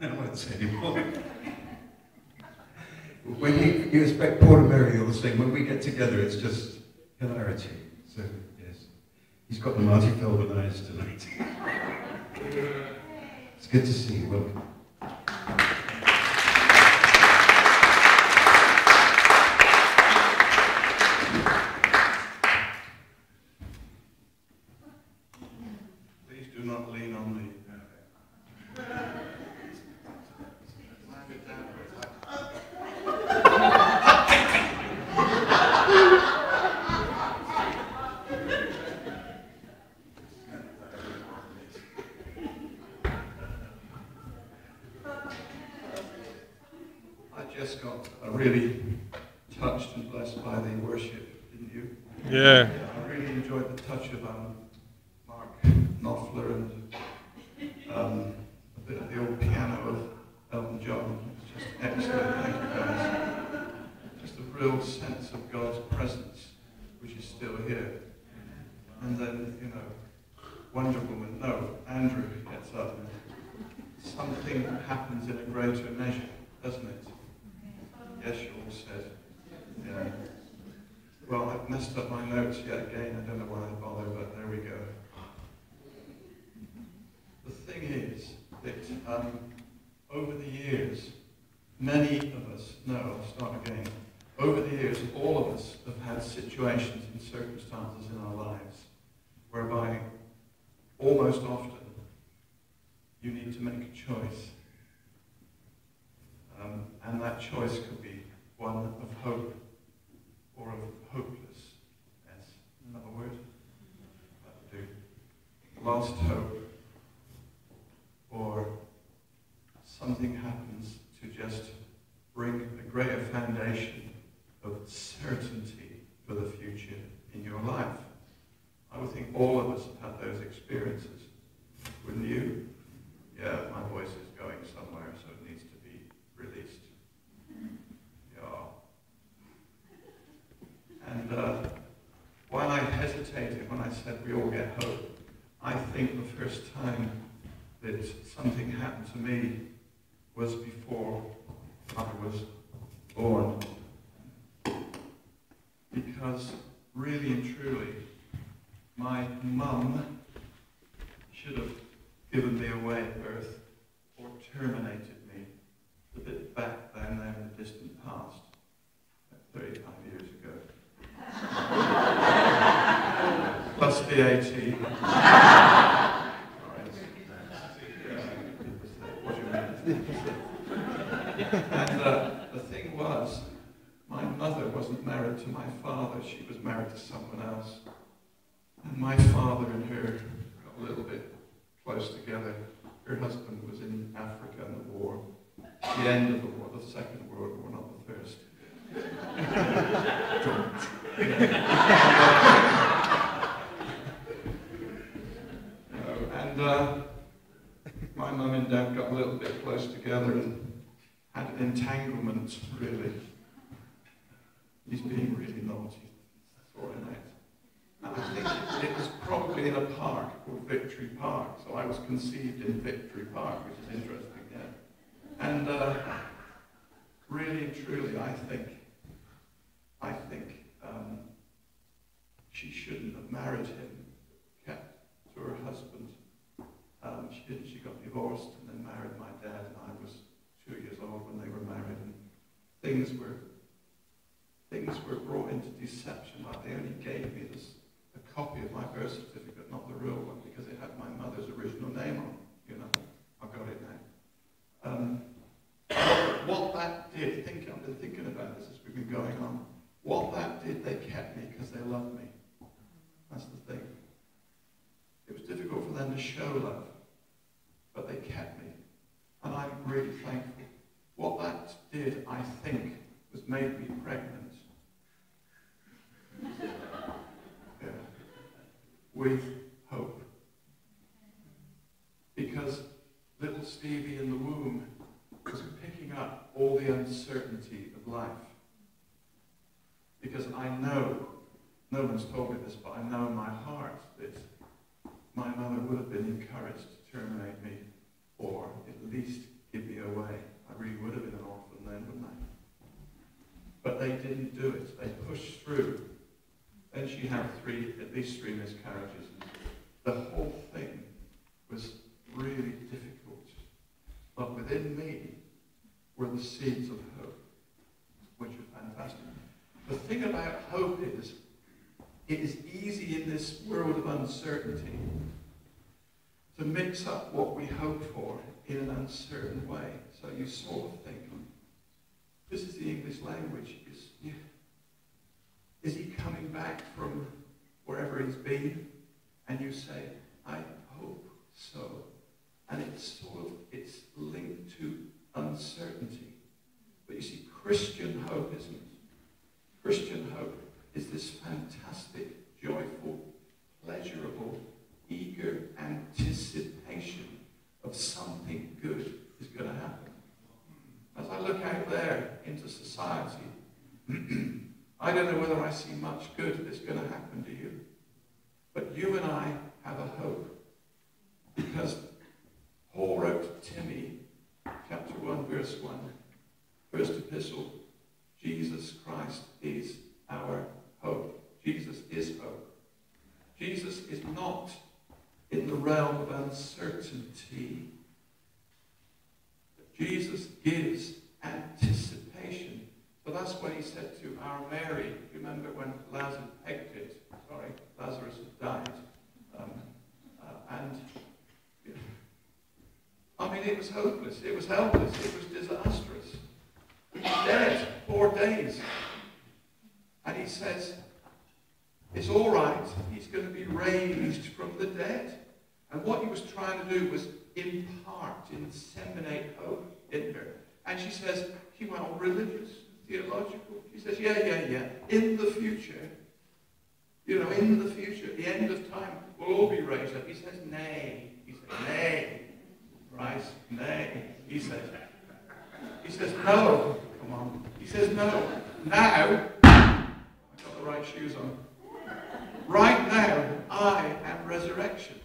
I won't say anymore. When you expect Paul and Mary all the same, when we get together, it's just hilarity. So, yes, he's got the Marty Feldman eyes tonight. It's good to see you. Welcome. Please do not lean on me. Just got really touched and blessed by the worship, didn't you? Yeah. I really enjoyed the touch of Mark Knopfler and a bit of the old piano of Elton John. It's just excellent. Thank you, guys. Just a real sense of God's presence, which is still here. And then, you know, Wonder Woman, no, Andrew gets up and something happens in a greater measure, doesn't it? Yes, you all said. Yeah. Well, I've messed up my notes yet again. I don't know why I bother, but there we go. The thing is that over the years, many of us, I'll start again. Over the years, all of us have had situations and circumstances in our lives whereby almost often you need to make a choice. And that choice could be one of hope or of hopelessness. Another word? That would do. Lost hope. Or something happens to just bring a greater foundation of certainty for the future in your life. I would think all of us have had those experiences. Wouldn't you? Yeah, my voice is going somewhere, so it needs to be released. Yeah. And while I hesitated when I said we all get hope, I think the first time that something happened to me was before I was born. Because really and truly, my mum should have given me away at birth or terminated me a bit back then there in the distant past, 35 years ago. Plus VAT. What do you mean? And the thing was, my mother wasn't married to my father, she was married to someone else. And my father and her got a little bit close together. Her husband was in Africa in the war. The end of the war, the Second World War, not the First. And my mum and dad got a little bit close together and had an entanglement, really. He's being really naughty, sorting out. And I think it was probably in a park called Victory Park, so I was conceived in Victory Park, which is interesting, yeah. And really and truly, I think she shouldn't have married him, kept to her husband. She didn't, she got divorced and then married my dad, and I was 2 years old when they were married, and things were brought into deception. Like they only gave me a copy of my birth certificate, not the real one, because it had my mother's original name on it, you know. I've got it now. What that did, I've been thinking about this as we've been going on. What that did, they kept me because they loved me. That's the thing. It was difficult for them to show love, but they kept me. And I'm really thankful. What that did, I think, was made me pregnant. Yeah. With hope. Because little Stevie in the womb was picking up all the uncertainty of life. Because I know, no one's told me this, but I know in my heart that my mother would have been encouraged to terminate me, or at least give me they didn't do it. They pushed through. Then she had at least three miscarriages. The whole thing was really difficult. But within me were the seeds of hope, which are fantastic. The thing about hope is, it is easy in this world of uncertainty to mix up what we hope for in an uncertain way. So you sort of think, this is the English language. Is he coming back from wherever he's been? And you say, I hope so. And it's linked to uncertainty. But you see, Christian hope, isn't it? Christian hope is this fantastic, joyful, pleasurable, eager anticipation of something good is going to happen. As I look out there into society, I don't know whether I see much good that's going to happen to you. But you and I have a hope. Because Paul wrote to Timothy, chapter 1, verse 1, first epistle, Jesus Christ is our hope. Jesus is hope. Jesus is not in the realm of uncertainty. Jesus gives anticipation. So that's what he said to our Mary. Remember when Lazarus had died. It was hopeless. It was helpless. It was disastrous. He was dead 4 days. And he says, it's all right. He's going to be raised from the dead. And what he was trying to do was impart, inseminate hope in her. And she says, she went all religious, theological. She says, yeah. In the future, in the future, at the end of time, we'll all be raised up. He says, nay. He says, nay. Christ, nay. He says, no. Come on. He says, no. Now, I've got the right shoes on. Right now, I am resurrection.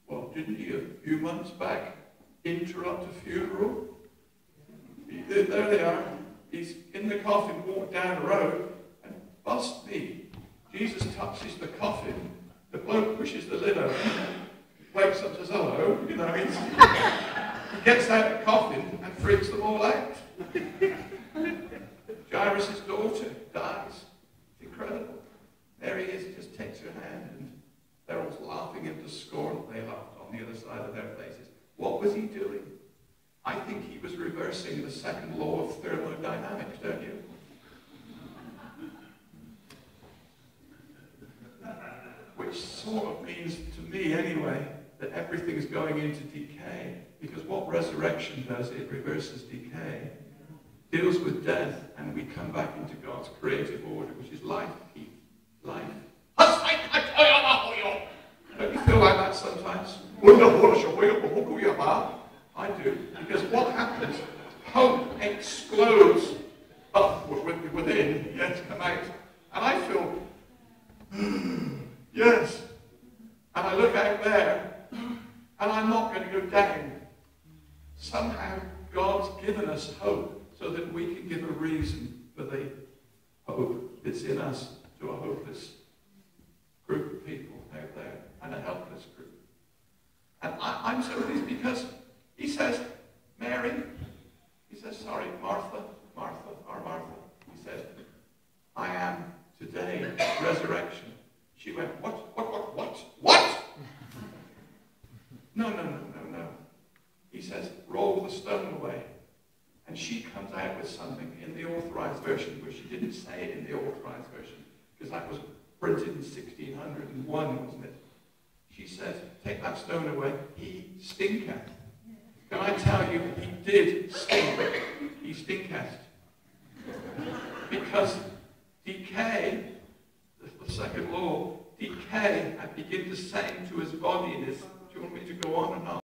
Well, didn't he a few months back interrupt a funeral? There they are. He's in the coffin, walked down the road, and bust me. Jesus touches the coffin. The bloke pushes the lid open, wakes up and says, hello. He gets out of the coffin and freaks them all out. Jairus' daughter dies. It's incredible. There he is, he just takes her hand, and they're all laughing him to scorn. They laughed on the other side of their faces. What was he doing? I think he was reversing the second law of thermodynamics, don't you? Which sort of means, to me anyway, that everything's going into decay. Because what resurrection does, it reverses decay, deals with death, and we come back into God's creative order, which is life. Life. Don't you feel like that sometimes? I do. Because what happens? Hope explodes up within, yet come out. And I feel, yes. And I look out there, and I'm not going to go down. Somehow God's given us hope so that we can give a reason for the hope that's in us to a hopeless group of people out there and a helpless group. And I'm so pleased because he says, Mary, he says, sorry, Martha, he says, I am today resurrection. She went, what? No. He says, roll the stone away. And she comes out with something in the authorized version, but she didn't say it in the authorized version, because that was printed in 1601, wasn't it? She says, take that stone away. He stinketh. Can I tell you, he did stink. He stinketh. Because decay, the second law, decay had begun to say to his body, do you want me to go on and on?